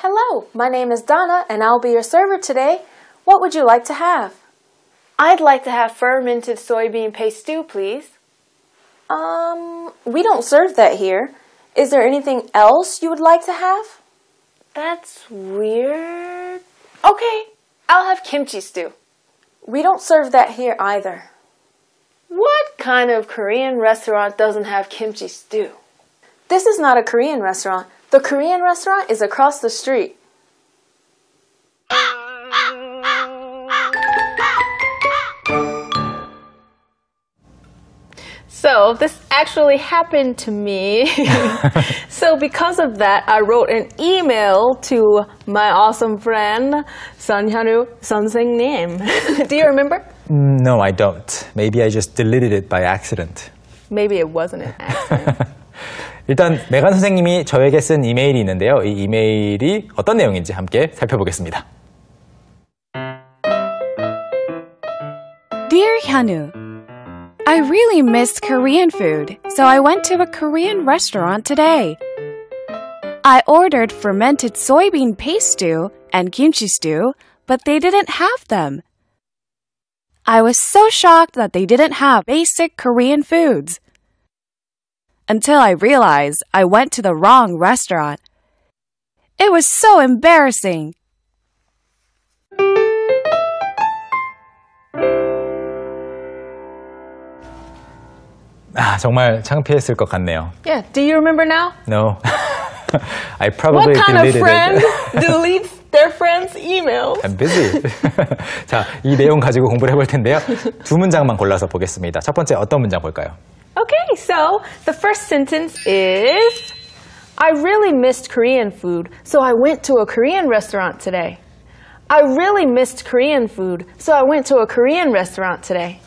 Hello, my name is Donna and I'll be your server today. What would you like to have? I'd like to have fermented soybean paste stew, please. We don't serve that here. Is there anything else you would like to have? That's weird. Okay, I'll have kimchi stew. We don't serve that here either. What kind of Korean restaurant doesn't have kimchi stew? This is not a Korean restaurant. The Korean restaurant is across the street. So this actually happened to me. So because of that, I wrote an email to my awesome friend, Sunhyanu 선생님. Do you remember? No, I don't. Maybe I just deleted it by accident. Maybe it wasn't an accident. 일단 메간 선생님이 저에게 쓴 이메일이 있는데요. 이 이메일이 어떤 내용인지 함께 살펴보겠습니다. Dear Hyunu, I really missed Korean food, so I went to a Korean restaurant today. I ordered fermented soybean paste stew and kimchi stew, but they didn't have them. I was so shocked that they didn't have basic Korean foods. Until I realized I went to the wrong restaurant. It was so embarrassing. 정말 창피했을 것 같네요. Yeah, do you remember now? No. I probably What kind of deleted friend it. deletes their friend's emails? I'm busy. 자, 이 내용 가지고 공부를 해볼 텐데요. 두 문장만 골라서 보겠습니다. 첫 번째 어떤 문장 볼까요? Okay, so the first sentence is, I really missed Korean food, so I went to a Korean restaurant today. I really missed Korean food, so I went to a Korean restaurant today.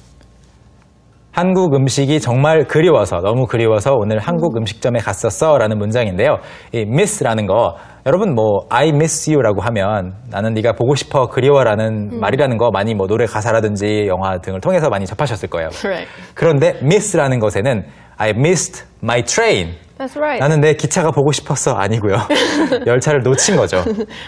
한국 음식이 정말 그리워서, 너무 그리워서 오늘 한국 음식점에 갔었어 라는 문장인데요. 이 miss라는 거, 여러분 뭐 I miss you라고 하면 나는 네가 보고 싶어 그리워라는 말이라는 거 많이 뭐 노래 가사라든지 영화 등을 통해서 많이 접하셨을 거예요. Right. 그런데 miss라는 것에는 I missed my train. That's right. 나는 내 기차가 보고 싶었어 아니고요. 열차를 놓친 거죠.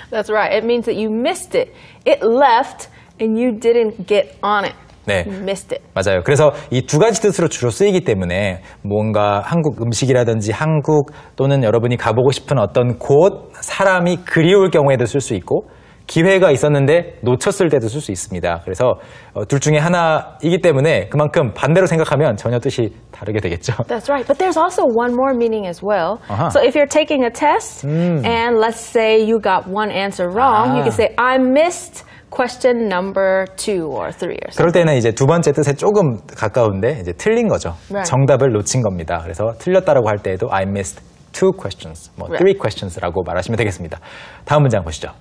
That's right. It means that you missed it. It left and you didn't get on it. 네, You missed it. 맞아요. 그래서 이 두 가지 뜻으로 주로 쓰이기 때문에 뭔가 한국 음식이라든지 한국 또는 여러분이 가보고 싶은 어떤 곳, 사람이 그리울 경우에도 쓸 수 있고 기회가 있었는데 놓쳤을 때도 쓸 수 있습니다. 그래서 둘 중에 하나이기 때문에 그만큼 반대로 생각하면 전혀 뜻이 다르게 되겠죠. That's right. But there's also one more meaning as well. Uh-huh. So if you're taking a test and let's say you got one answer wrong, you can say, I missed question number 2 or 3 or something. 그럴 때는 이제 두 번째 뜻에 조금 가까운데 이제 틀린 거죠. Right. 정답을 놓친 겁니다. 그래서 틀렸다라고 할 때에도 I missed 2 questions, 뭐 Right. 3 questions라고 말하시면 되겠습니다. 다음 문장 보시죠.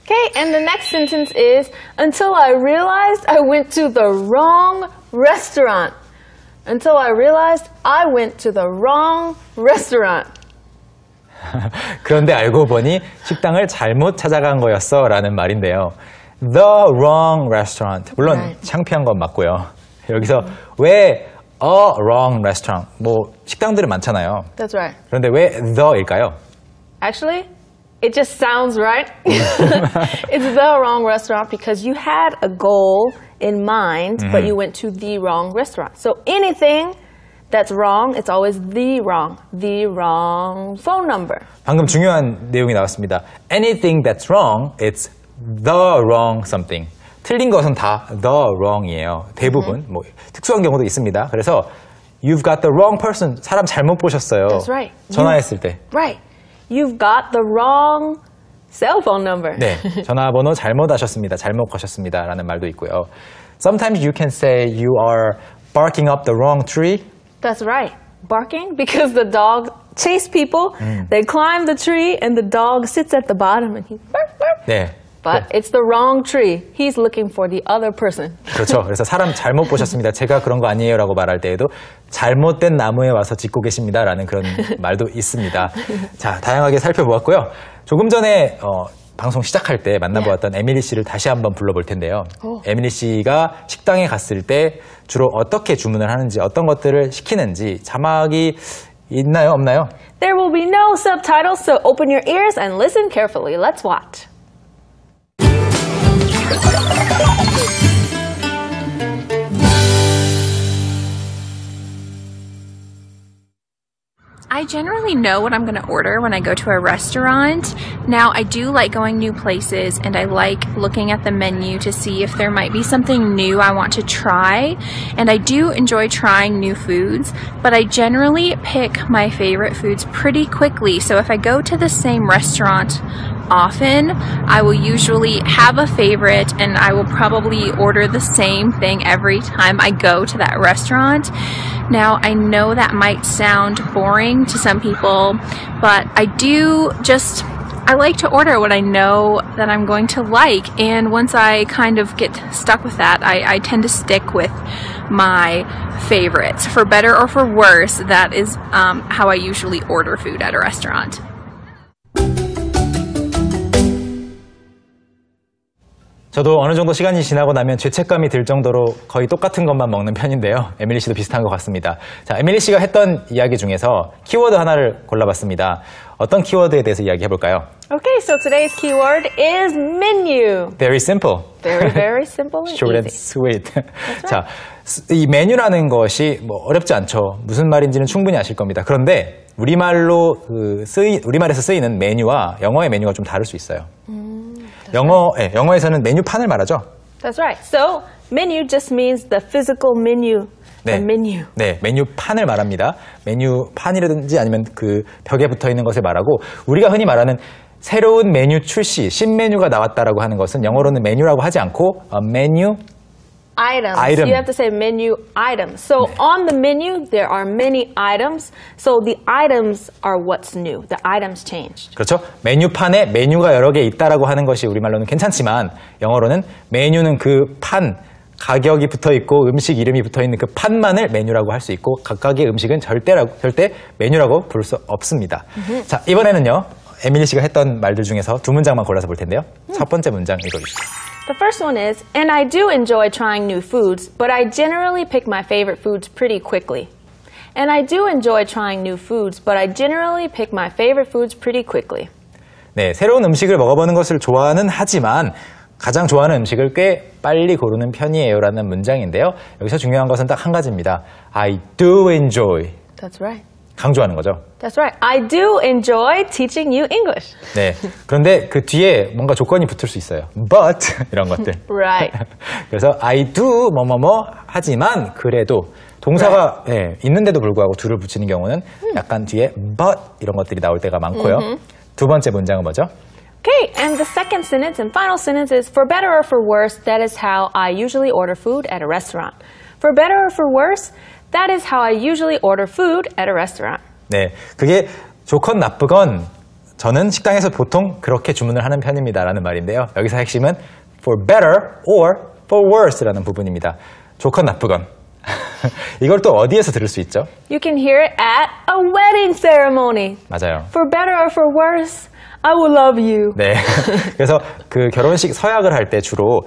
Okay, and the next sentence is, until I realized I went to the wrong restaurant. Until I realized I went to the wrong restaurant. 그런데 알고 보니 식당을 잘못 찾아간 거였어 라는 말인데요. The wrong restaurant. 물론 Right. 창피한 건 맞고요. 여기서 왜 a wrong restaurant? 뭐 식당들은 많잖아요. That's right. 그런데 왜 the일까요? Actually, it just sounds right. It's the wrong restaurant because you had a goal in mind, but you went to the wrong restaurant. So anything that's wrong, it's always the wrong phone number. 방금 중요한 내용이 나왔습니다. Anything that's wrong, it's the wrong something. 틀린 것은 다 the wrong이에요. 대부분 뭐 특수한 경우도 있습니다. 그래서 you've got the wrong person. 사람 잘못 보셨어요. That's right. 전화했을 때. Right. You've got the wrong cell phone number. 네, 전화번호 잘못 하셨습니다. 잘못 거셨습니다. 라는 말도 있고요. Sometimes you can say you are barking up the wrong tree. That's right. Barking because the dog chase people. They climb the tree and the dog sits at the bottom and he bark, bark. 네. But it's the wrong tree. He's looking for the other person. 그렇죠. 그래서 사람 잘못 보셨습니다. 제가 그런 거 아니에요 라고 말할 때에도 잘못된 나무에 와서 짚고 계십니다 라는 그런 말도 있습니다. 자, 다양하게 살펴보았고요. 조금 전에 방송 시작할 때 만나보았던 에밀리 씨를 다시 한번 불러볼 텐데요. 에밀리 씨가 식당에 갔을 때 주로 어떻게 주문을 하는지 어떤 것들을 시키는지 자막이 있나요? 없나요? There will be no subtitles, so open your ears and listen carefully. Let's watch. I generally know what I'm going to order when I go to a restaurant. Now, I do like going new places and I like looking at the menu to see if there might be something new I want to try. And I do enjoy trying new foods, but I generally pick my favorite foods pretty quickly. So if I go to the same restaurant often, I will usually have a favorite and I will probably order the same thing every time I go to that restaurant. Now, I know that might sound boring to some people, but I like to order what I know that I'm going to like, and once I kind of get stuck with that, I tend to stick with my favorites. For better or for worse, that is how I usually order food at a restaurant. 저도 어느 정도 시간이 지나고 나면 죄책감이 들 정도로 거의 똑같은 것만 먹는 편인데요. 에밀리 씨도 비슷한 것 같습니다. 자, 에밀리 씨가 했던 이야기 중에서 키워드 하나를 골라봤습니다. 어떤 키워드에 대해서 이야기해볼까요? Okay, so today's keyword is menu. Very simple. Very, very simple and Short and easy. sweet. 자, 이 메뉴라는 것이 뭐 어렵지 않죠. 무슨 말인지는 충분히 아실 겁니다. 그런데 우리말에서 쓰이는 메뉴와 영어의 메뉴가 좀 다를 수 있어요. 영어에서는 메뉴판을 말하죠. That's right. So menu just means the physical menu. The menu. 네, 메뉴판을 말합니다. 메뉴판이라든지 아니면 그 벽에 붙어 있는 것을 말하고, 우리가 흔히 말하는 새로운 메뉴 출시, 신메뉴가 나왔다라고 하는 것은 영어로는 메뉴라고 하지 않고 메뉴 Items. Item. You have to say menu items. So on the menu, there are many items. So the items are what's new. The items changed. 그렇죠. 메뉴판에 메뉴가 여러 개 있다라고 하는 것이 우리말로는 괜찮지만 영어로는 메뉴는 그 판, 가격이 붙어 있고 음식 이름이 붙어 있는 그 판만을 메뉴라고 할 수 있고, 각각의 음식은 절대 메뉴라고 부를 수 없습니다. 자, 이번에는요, 에밀리 씨가 했던 말들 중에서 두 문장만 골라서 볼 텐데요. 첫 번째 문장 읽어주시죠. The first one is, and I do enjoy trying new foods, but I generally pick my favorite foods pretty quickly. And I do enjoy trying new foods, but I generally pick my favorite foods pretty quickly. 네, 새로운 음식을 먹어보는 것을 좋아는 하지만 가장 좋아하는 음식을 꽤 빨리 고르는 편이에요 라는 문장인데요. 여기서 중요한 것은 딱 한 가지입니다. I do enjoy. That's right. 강조하는 거죠. That's right. I do enjoy teaching you English. 네. 그런데 그 뒤에 뭔가 조건이 붙을 수 있어요. But 이런 것들. Right. 그래서 I do 뭐뭐뭐 하지만 그래도 동사가 있는데도 불구하고 do를 붙이는 경우는 약간 뒤에 but 이런 것들이 나올 때가 많고요. 두 번째 문장은 뭐죠? Okay, and the second sentence and final sentence is, for better or for worse, that is how I usually order food at a restaurant. For better or for worse, that is how I usually order food at a restaurant. 네, 그게 좋건 나쁘건 저는 식당에서 보통 그렇게 주문을 하는 편입니다라는 말인데요. 여기서 핵심은 for better or for worse라는 부분입니다. 좋건 나쁘건. 이걸 또 어디에서 들을 수 있죠? You can hear it at a wedding ceremony. 맞아요. For better or for worse, I will love you. 네. 그래서 그 결혼식 서약을 할 때 주로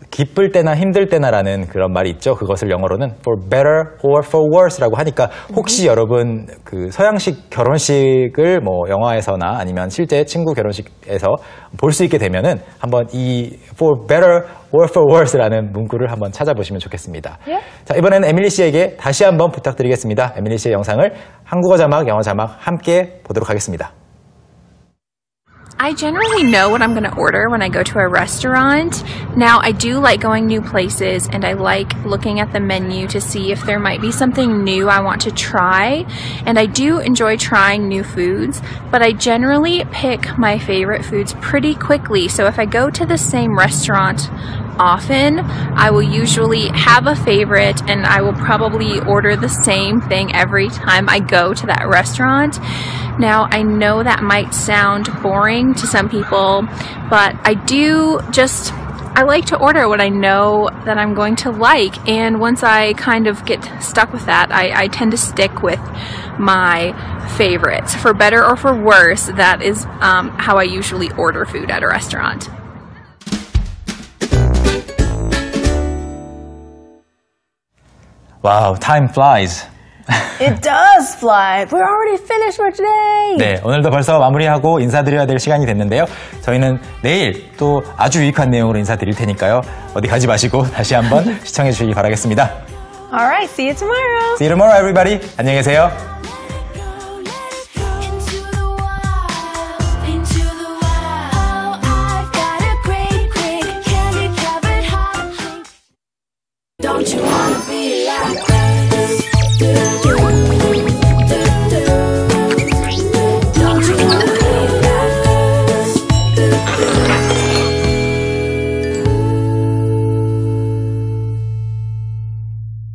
기쁠 때나 힘들 때나라는 그런 말이 있죠. 그것을 영어로는 for better or for worse라고 하니까 혹시 여러분 그 서양식 결혼식을 뭐 영화에서나 아니면 실제 친구 결혼식에서 볼 수 있게 되면은 한번 이 for better or for worse라는 문구를 한번 찾아보시면 좋겠습니다. Yeah. 자, 이번에는 에밀리 씨에게 다시 한번 부탁드리겠습니다. 에밀리 씨의 영상을 한국어 자막, 영어 자막 함께 보도록 하겠습니다. I generally know what I'm going to order when I go to a restaurant. Now, I do like going new places and I like looking at the menu to see if there might be something new I want to try. And I do enjoy trying new foods, but I generally pick my favorite foods pretty quickly. So if I go to the same restaurant often, I will usually have a favorite and I will probably order the same thing every time I go to that restaurant. Now, I know that might sound boring to some people, but I like to order what I know that I'm going to like, and once I kind of get stuck with that, I tend to stick with my favorites. For better or for worse, that is how I usually order food at a restaurant. Wow, time flies. It does fly. We're already finished for today. 네, 오늘도 벌써 마무리하고 인사드려야 될 시간이 됐는데요. 저희는 내일 또 아주 유익한 내용으로 인사드릴 테니까요. 어디 가지 마시고 다시 한번 시청해 주시기 바라겠습니다. All right, see you tomorrow. See you tomorrow, everybody. 안녕히 계세요.